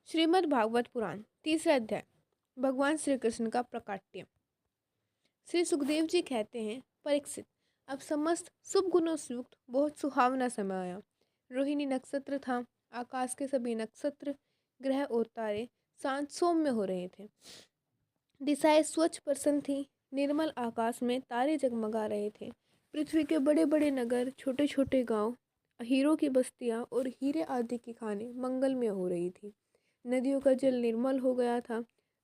श्रीमद् भागवत पुराण तीसरा अध्याय। भगवान श्री कृष्ण का प्रकाट्य। श्री सुखदेव जी कहते हैं, परीक्षित, अब समस्त शुभ गुणों से युक्त बहुत सुहावना समय आया। रोहिणी नक्षत्र था। आकाश के सभी नक्षत्र, ग्रह और तारे शांत सौम्य हो रहे थे। दिशाएं स्वच्छ प्रसन्न थी। निर्मल आकाश में तारे जगमगा रहे थे। पृथ्वी के बड़े बड़े नगर, छोटे छोटे गांव, हीरों की बस्तियां और हीरे आदि की खानें मंगलमय हो रही थी। नदियों का जल निर्मल हो गया था।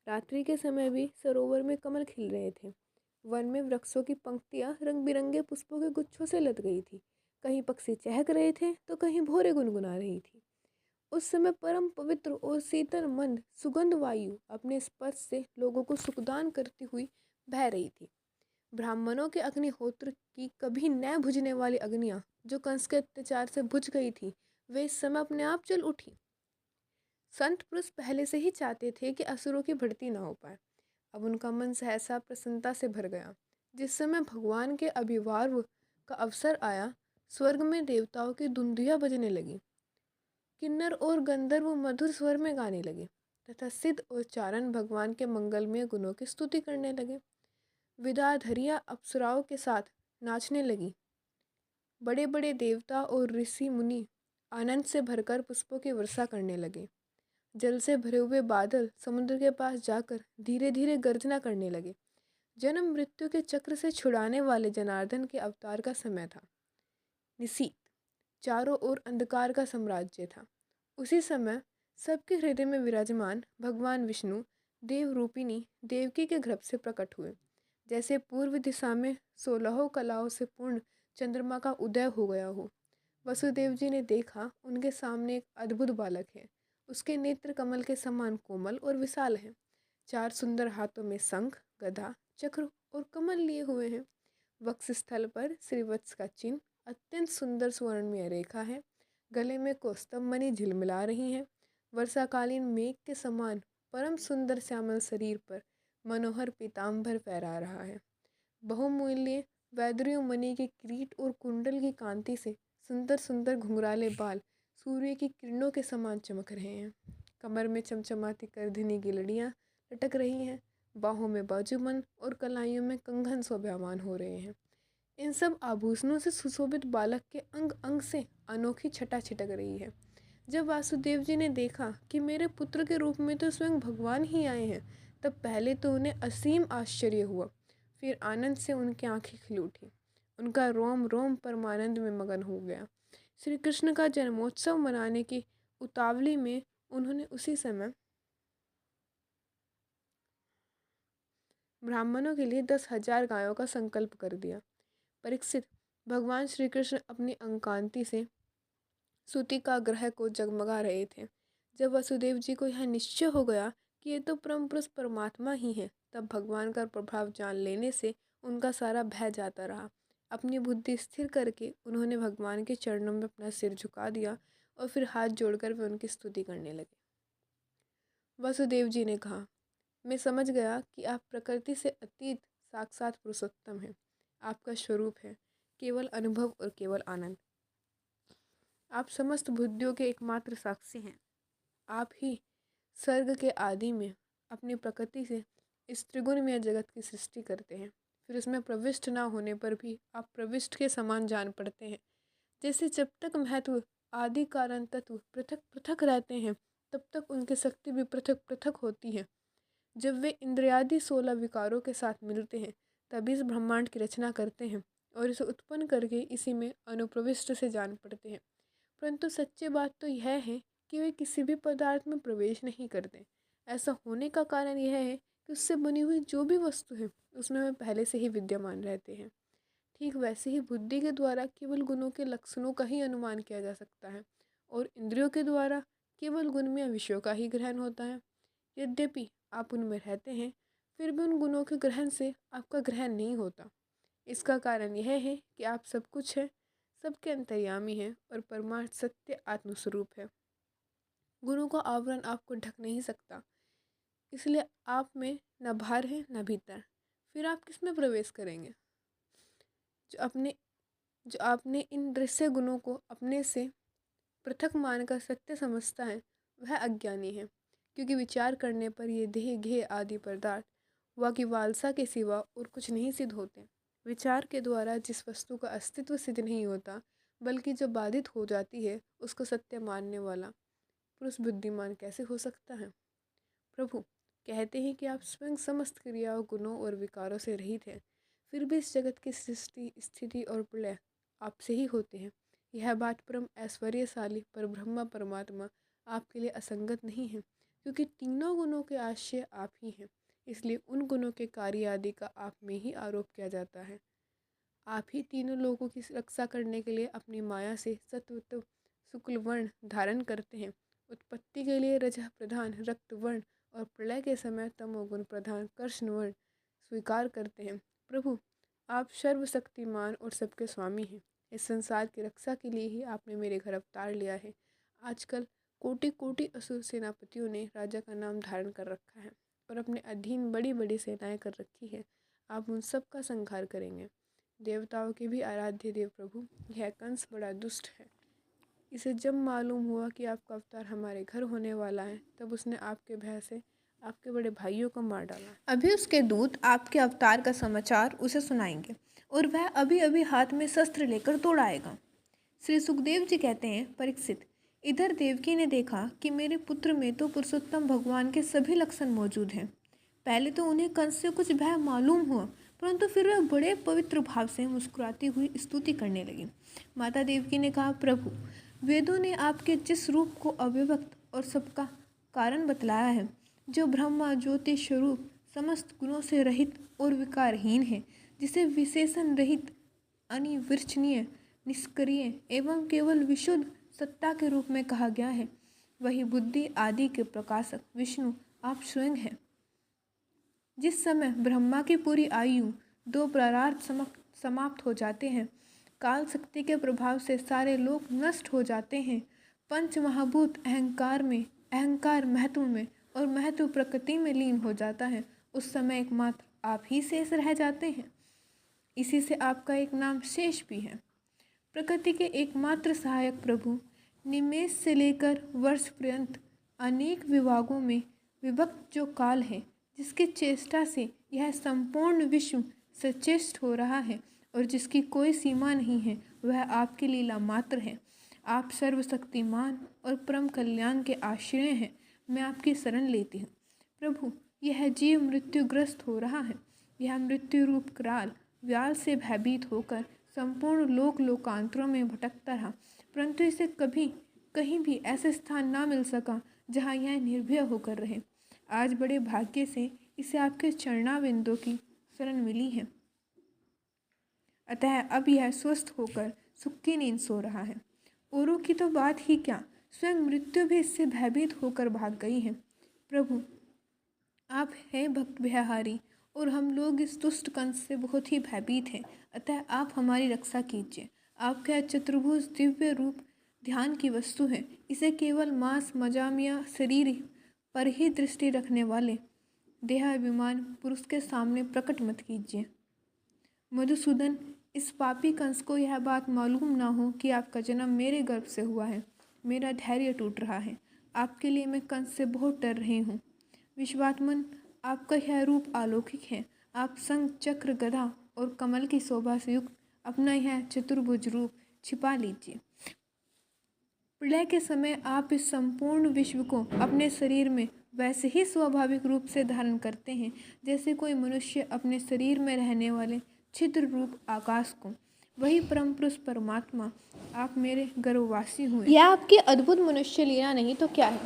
रात्रि के समय भी सरोवर में कमल खिल रहे थे। वन में वृक्षों की पंक्तियां रंग बिरंगे पुष्पों के गुच्छों से लद गई थी। कहीं पक्षी चहक रहे थे तो कहीं भौरे गुनगुना रही थी। उस समय परम पवित्र और शीतल मंद सुगंध वायु अपने स्पर्श से लोगों को सुखदान करती हुई बह रही थी। ब्राह्मणों के अग्निहोत्र की कभी न बुझने वाली अग्नियां जो कंस के अत्याचार से बुझ गई थी, वे इस समय अपने आप जल उठी। संत पुरुष पहले से ही चाहते थे कि असुरों की बढ़ती ना हो पाए। अब उनका मन सहसा प्रसन्नता से भर गया। जिस समय भगवान के आविर्भाव का अवसर आया, स्वर्ग में देवताओं की धुंधियाँ बजने लगी। किन्नर और गंधर्व मधुर स्वर में गाने लगे तथा सिद्ध और चारण भगवान के मंगलमय गुणों की स्तुति करने लगे। विद्याधरियाँ अप्सराओं के साथ नाचने लगी। बड़े बड़े देवता और ऋषि मुनि आनंद से भरकर पुष्पों की वर्षा करने लगे। जल से भरे हुए बादल समुद्र के पास जाकर धीरे धीरे गर्जना करने लगे। जन्म मृत्यु के चक्र से छुड़ाने वाले जनार्दन के अवतार का समय था। निशीत, चारों ओर अंधकार का साम्राज्य था। उसी समय सबके हृदय में विराजमान भगवान विष्णु देव रूपिणी देवकी के गर्भ से प्रकट हुए। जैसे पूर्व दिशा में 16 कलाओं से पूर्ण चंद्रमा का उदय हो गया हो। वसुदेव जी ने देखा, उनके सामने एक अद्भुत बालक है। उसके नेत्र कमल के समान कोमल और विशाल हैं। 4 सुंदर हाथों में शंख, गदा, चक्र और कमल लिए हुए हैं। वक्षस्थल पर श्रीवत्स का चिन्ह, अत्यंत सुंदर स्वर्णमय रेखा है। गले में कौस्तुभ मणि झिलमिला रही हैं। वर्षाकालीन मेघ के समान परम सुंदर श्यामल शरीर पर मनोहर पीताम्बर फहरा रहा है। बहुमूल्य वैदुर्य मणि के किरीट और कुंडल की कांति से सुंदर सुंदर घुंघराले बाल सूर्य की किरणों के समान चमक रहे हैं। कमर में चमचमाती करधनी की लड़ियाँ लटक रही हैं। बाहों में बाजूबंद और कलाइयों में कंगन शोभायमान हो रहे हैं। इन सब आभूषणों से सुशोभित बालक के अंग अंग से अनोखी छटा छिटक रही है। जब वासुदेव जी ने देखा कि मेरे पुत्र के रूप में तो स्वयं भगवान ही आए हैं, तब पहले तो उन्हें असीम आश्चर्य हुआ। फिर आनंद से उनकी आंखें खिल उठी। उनका रोम रोम परमानंद में मगन हो गया। श्री कृष्ण का जन्मोत्सव मनाने की उतावली में उन्होंने उसी समय ब्राह्मणों के लिए 10,000 गायों का संकल्प कर दिया। परीक्षित, भगवान श्री कृष्ण अपनी अंकांति से सूती का ग्रह को जगमगा रहे थे। जब वसुदेव जी को यह निश्चय हो गया कि ये तो परम पुरुष परमात्मा ही है, तब भगवान का प्रभाव जान लेने से उनका सारा भय जाता रहा। अपनी बुद्धि स्थिर करके उन्होंने भगवान के चरणों में अपना सिर झुका दिया और फिर हाथ जोड़कर वे उनकी स्तुति करने लगे। वसुदेव जी ने कहा, मैं समझ गया कि आप प्रकृति से अतीत साक्षात पुरुषोत्तम हैं। आपका स्वरूप है केवल अनुभव और केवल आनंद। आप समस्त बुद्धियों के एकमात्र साक्षी हैं। आप ही सर्ग के आदि में अपनी प्रकृति से इस त्रिगुणमय जगत की सृष्टि करते हैं। फिर उसमें प्रविष्ट ना होने पर भी आप प्रविष्ट के समान जान पड़ते हैं। जैसे जब तक महत्व आदि कारण तत्व पृथक पृथक रहते हैं, तब तक उनकी शक्ति भी पृथक पृथक होती है। जब वे इंद्रियादि 16 विकारों के साथ मिलते हैं, तभी इस ब्रह्मांड की रचना करते हैं और इसे उत्पन्न करके इसी में अनुप्रविष्ट से जान पड़ते हैं। परंतु सच्ची बात तो यह है कि वे किसी भी पदार्थ में प्रवेश नहीं करते। ऐसा होने का कारण यह है कि उससे बनी हुई जो भी वस्तु है, उसमें वे पहले से ही विद्यमान रहते हैं। ठीक वैसे ही बुद्धि के द्वारा केवल गुणों के लक्षणों का ही अनुमान किया जा सकता है और इंद्रियों के द्वारा केवल गुणमय विषयों का ही ग्रहण होता है। यद्यपि आप उनमें रहते हैं, फिर भी उन गुणों के ग्रहण से आपका ग्रहण नहीं होता। इसका कारण यह है कि आप सब कुछ है, सबके अंतर्यामी है और परमार्थ सत्य आत्मस्वरूप है। गुणों का आवरण आपको ढक नहीं सकता, इसलिए आप में न बाहर है न भीतर। फिर आप किस में प्रवेश करेंगे? जो आपने इन दृश्य गुणों को अपने से पृथक मानकर सत्य समझता है, वह अज्ञानी है। क्योंकि विचार करने पर ये देह घेय आदि पदार्थ व की वालसा के सिवा और कुछ नहीं सिद्ध होते। विचार के द्वारा जिस वस्तु का अस्तित्व सिद्ध नहीं होता बल्कि जो बाधित हो जाती है उसको सत्य मानने वाला पुरुष बुद्धिमान कैसे हो सकता है। प्रभु कहते हैं कि आप स्वयं समस्त क्रियाओं, गुणों और विकारों से रहित हैं, फिर भी इस जगत की सृष्टि, स्थिति और प्रलय आपसे ही होते हैं। यह बात परम ऐश्वर्यशाली पर ब्रह्मा परमात्मा आपके लिए असंगत नहीं है, क्योंकि तीनों गुणों के आश्रय आप ही हैं। इसलिए उन गुणों के कार्य आदि का आप में ही आरोप किया जाता है। आप ही तीनों लोगों की रक्षा करने के लिए अपनी माया से सत्व शुक्ल वर्ण धारण करते हैं। उत्पत्ति के लिए रजः प्रधान रक्त वर्ण और प्रलय के समय तमोगुण प्रधान कृष्ण वर्ण स्वीकार करते हैं। प्रभु आप सर्वशक्तिमान और सबके स्वामी हैं। इस संसार की रक्षा के लिए ही आपने मेरे घर अवतार लिया है। आजकल कोटि कोटि असुर सेनापतियों ने राजा का नाम धारण कर रखा है और अपने अधीन बड़ी बड़ी सेनाएं कर रखी है। आप उन सब का संहार करेंगे। देवताओं के भी आराध्य देव प्रभु, यह कंस बड़ा दुष्ट है। इसे जब मालूम हुआ कि आपका अवतार हमारे घर होने वाला है तब उसने आपके भय से आपके बड़े भाइयों को मार डाला। अभी उसके दूत आपके अवतार का समाचार उसे सुनाएंगे और वह अभी अभी हाथ में शस्त्र लेकर दौड़ आएगा। श्री सुखदेव जी कहते हैं, परीक्षित, इधर देवकी ने देखा कि मेरे पुत्र में तो पुरुषोत्तम भगवान के सभी लक्षण मौजूद हैं। पहले तो उन्हें कंस से कुछ भय मालूम हुआ, परंतु फिर वह बड़े पवित्र भाव से मुस्कुराती हुई स्तुति करने लगी। माता देवकी ने कहा, प्रभु वेदों ने आपके जिस रूप को अव्यक्त और सबका कारण बतलाया है, जो ब्रह्मा ज्योति स्वरूप समस्त गुणों से रहित और विकारहीन है, जिसे विशेषण रहित, अनिर्वचनीय, निष्क्रिय एवं केवल विशुद्ध सत्ता के रूप में कहा गया है, वही बुद्धि आदि के प्रकाशक विष्णु आप स्वयं हैं। जिस समय ब्रह्मा की पूरी आयु 2 प्रारार्ध समाप्त हो जाते हैं, काल शक्ति के प्रभाव से सारे लोग नष्ट हो जाते हैं, पंच महाभूत अहंकार महत्व में और महत्व प्रकृति में लीन हो जाता है, उस समय एकमात्र आप ही शेष रह जाते हैं। इसी से आपका एक नाम शेष भी है। प्रकृति के एकमात्र सहायक प्रभु, निमेष से लेकर वर्ष पर्यंत अनेक विभागों में विभक्त जो काल है, जिसकी चेष्टा से यह संपूर्ण विश्व सचेष्ट हो रहा है और जिसकी कोई सीमा नहीं है, वह आपकी लीला मात्र है। आप सर्वशक्तिमान और परम कल्याण के आश्रय हैं। मैं आपकी शरण लेती हूँ। प्रभु यह जीव मृत्युग्रस्त हो रहा है। यह मृत्यु रूप कराल व्याल से भयभीत होकर संपूर्ण लोकांतरों में भटकता रहा, परंतु इसे कभी कहीं भी ऐसे स्थान ना मिल सका जहाँ यह निर्भय होकर रहे। आज बड़े भाग्य से इसे आपके चरणाविंदों की शरण मिली है, अतः अब यह स्वस्थ होकर सुख की नींद सो रहा है। औरों की तो बात ही क्या, स्वयं मृत्यु भी इससे भयभीत होकर भाग गई है। प्रभु आप हैं भक्त भयहारी और हम लोग इस दुष्ट कंस से बहुत ही भयभीत हैं, अतः आप हमारी रक्षा कीजिए। आपका चतुर्भुज दिव्य रूप ध्यान की वस्तु है। इसे केवल मांस मजामिया शरीर पर ही दृष्टि रखने वाले देहाभिमान पुरुष के सामने प्रकट मत कीजिए। मधुसूदन, इस पापी कंस को यह बात मालूम ना हो कि आपका जन्म मेरे गर्भ से हुआ है। मेरा धैर्य टूट रहा है। आपके लिए मैं कंस से बहुत डर रही हूँ। विश्वात्मन, आपका यह रूप अलौकिक है। आप शंख चक्र गदा और कमल की शोभा से युक्त अपना यह चतुर्भुज रूप छिपा लीजिए। प्रलय के समय आप इस संपूर्ण विश्व को अपने शरीर में वैसे ही स्वाभाविक रूप से धारण करते हैं जैसे कोई मनुष्य अपने शरीर में रहने वाले छिद्र रूप आकाश को। वही परम पुरुष परमात्मा आप मेरे गर्भवासी हुए। यह आपकी अद्भुत मनुष्य लीला नहीं तो क्या है।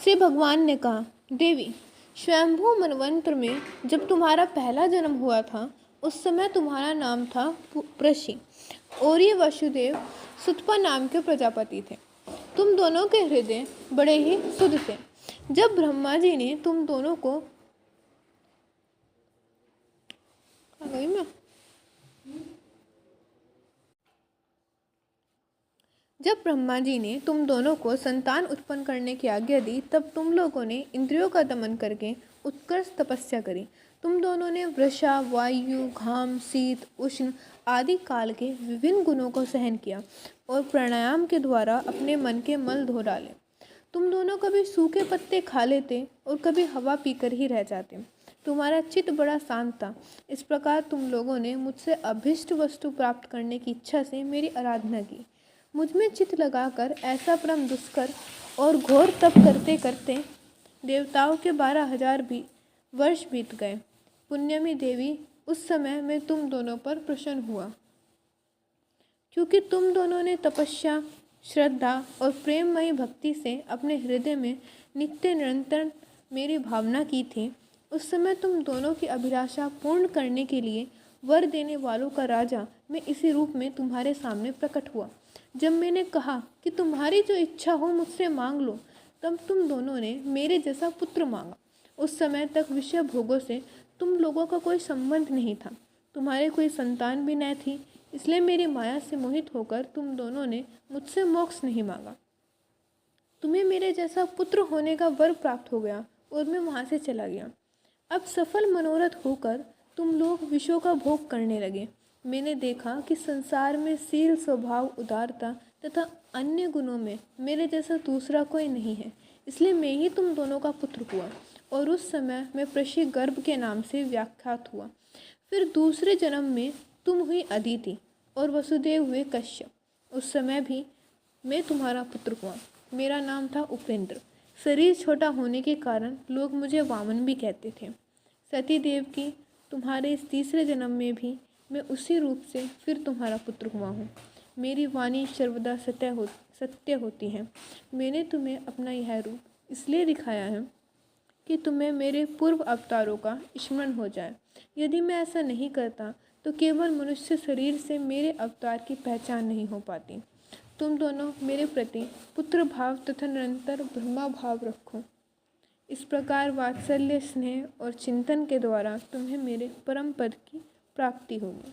श्री भगवान ने कहा, देवी, स्वयंभू मनवंतर में जब तुम्हारा पहला जन्म हुआ था, उस समय तुम्हारा नाम था प्रशी और ये वसुदेव सुतपा नाम के प्रजापति थे। तुम दोनों के हृदय बड़े ही शुद्ध थे। जब ब्रह्मा जी ने तुम दोनों को संतान उत्पन्न करने की आज्ञा दी, तब तुम लोगों ने इंद्रियों का दमन करके उत्कृष्ट तपस्या करी। तुम दोनों ने वृषा, वायु, घाम, शीत, उष्ण आदि काल के विभिन्न गुणों को सहन किया और प्राणायाम के द्वारा अपने मन के मल धो डाले। तुम दोनों कभी सूखे पत्ते खा लेते और कभी हवा पीकर ही रह जाते। तुम्हारा चित्त बड़ा शांत था। इस प्रकार तुम लोगों ने मुझसे अभीष्ट वस्तु प्राप्त करने की इच्छा से मेरी आराधना की। मुझ में चित्त लगाकर ऐसा परम दुष्कर और घोर तप करते करते देवताओं के 12,000 भी वर्ष बीत गए। पुण्यमी देवी, उस समय मैं तुम दोनों पर प्रसन्न हुआ, क्योंकि तुम दोनों ने तपस्या, श्रद्धा और प्रेममयी भक्ति से अपने हृदय में नित्य निरंतर मेरी भावना की थी। उस समय तुम दोनों की अभिलाषा पूर्ण करने के लिए वर देने वालों का राजा मैं इसी रूप में तुम्हारे सामने प्रकट हुआ। जब मैंने कहा कि तुम्हारी जो इच्छा हो मुझसे मांग लो, तब तुम दोनों ने मेरे जैसा पुत्र मांगा। उस समय तक विषय भोगों से तुम लोगों का कोई संबंध नहीं था, तुम्हारे कोई संतान भी न थी, इसलिए मेरी माया से मोहित होकर तुम दोनों ने मुझसे मोक्ष नहीं मांगा। तुम्हें मेरे जैसा पुत्र होने का वर प्राप्त हो गया और मैं वहाँ से चला गया। अब सफल मनोरथ होकर तुम लोग विषयों का भोग करने लगे। मैंने देखा कि संसार में शील, स्वभाव, उदारता तथा अन्य गुणों में मेरे जैसा दूसरा कोई नहीं है, इसलिए मैं ही तुम दोनों का पुत्र हुआ और उस समय मैं प्रशी गर्भ के नाम से व्याख्यात हुआ। फिर दूसरे जन्म में तुम हुई अदिति और वसुदेव हुए कश्यप। उस समय भी मैं तुम्हारा पुत्र हुआ। मेरा नाम था उपेंद्र। शरीर छोटा होने के कारण लोग मुझे वामन भी कहते थे। सती देव की, तुम्हारे इस तीसरे जन्म में भी मैं उसी रूप से फिर तुम्हारा पुत्र हुआ हूँ। मेरी वाणी सर्वदा सत्य होती है। मैंने तुम्हें अपना यह रूप इसलिए दिखाया है कि तुम्हें मेरे पूर्व अवतारों का स्मरण हो जाए। यदि मैं ऐसा नहीं करता तो केवल मनुष्य शरीर से मेरे अवतार की पहचान नहीं हो पाती। तुम दोनों मेरे प्रति पुत्र भाव तथा निरंतर ब्रह्मा भाव रखो। इस प्रकार वात्सल्य, स्नेह और चिंतन के द्वारा तुम्हें मेरे परम पद की प्राप्ति होगी।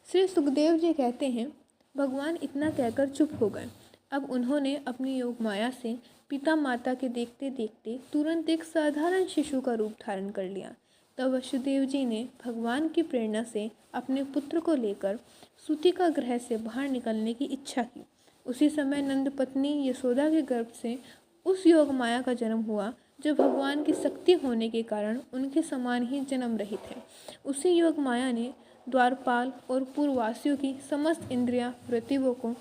श्री सुखदेव जी कहते हैं, भगवान इतना कहकर चुप हो गए। अब उन्होंने अपनी योग माया से पिता माता के देखते देखते तुरंत एक साधारण शिशु का रूप धारण कर लिया। तब वसुदेव जी ने भगवान की प्रेरणा से अपने पुत्र को लेकर सूतिका ग्रह से बाहर निकलने की इच्छा की। उसी समय नंद पत्नी यशोदा के गर्भ से उस योग माया का जन्म हुआ जो भगवान की शक्ति होने के कारण उनके समान ही जन्म रही थे। उसी योग माया ने द्वारपाल और पूर्ववासियों की समस्त इंद्रियां वृत्तियों को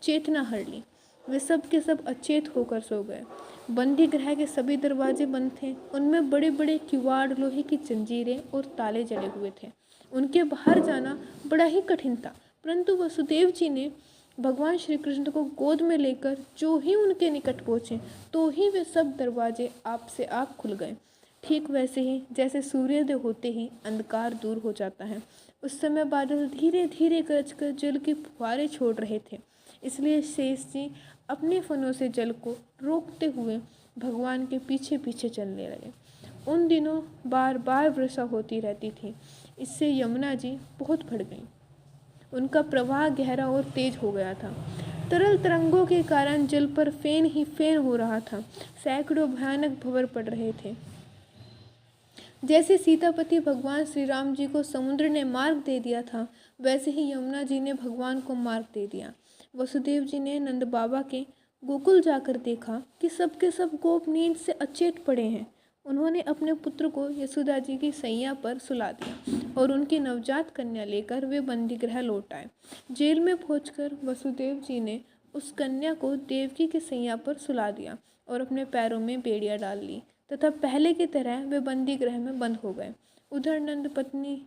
चेतना हर ली। वे सब के सब अचेत होकर सो गए। बंदी गृह के सभी दरवाजे बंद थे। उनमें बड़े बड़े किवाड़, लोहे की जंजीरें और ताले जड़े हुए थे। उनके बाहर जाना बड़ा ही कठिन था, परंतु वसुदेव जी ने भगवान श्री कृष्ण को गोद में लेकर जो ही उनके निकट पहुँचे तो ही वे सब दरवाजे आप से आप खुल गए। ठीक वैसे ही जैसे सूर्योदय होते ही अंधकार दूर हो जाता है। उस समय बादल धीरे धीरे गरजकर जल की फुहारें छोड़ रहे थे, इसलिए शेष जी अपने फनों से जल को रोकते हुए भगवान के पीछे पीछे चलने लगे। उन दिनों बार बार वर्षा होती रहती थी, इससे यमुना जी बहुत बढ़ गई। उनका प्रवाह गहरा और तेज हो गया था। तरल तरंगों के कारण जल पर फेन ही फेन हो रहा था। सैकड़ों भयानक भंवर पड़ रहे थे। जैसे सीतापति भगवान श्री राम जी को समुद्र ने मार्ग दे दिया था, वैसे ही यमुना जी ने भगवान को मार्ग दे दिया। वसुदेव जी ने नंद बाबा के गोकुल जाकर देखा कि सब के सब गोप नींद से अचेत पड़े हैं। उन्होंने अपने पुत्र को यशोदा जी की सैया पर सुला दिया और उनकी नवजात कन्या लेकर वे बंदी गृह लौट आए। जेल में पहुंचकर वसुदेव जी ने उस कन्या को देवकी की सैया पर सुला दिया और अपने पैरों में बेड़ियां डाल ली तथा पहले की तरह वे बंदी गृह में बंद हो गए। उधर नंद पत्नी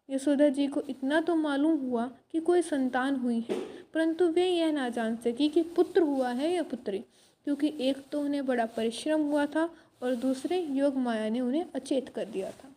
यशोदा जी को इतना तो मालूम हुआ कि कोई संतान हुई है, परंतु वे यह ना जान सकी कि पुत्र हुआ है या पुत्री, क्योंकि एक तो उन्हें बड़ा परिश्रम हुआ था और दूसरे योग माया ने उन्हें अचेत कर दिया था।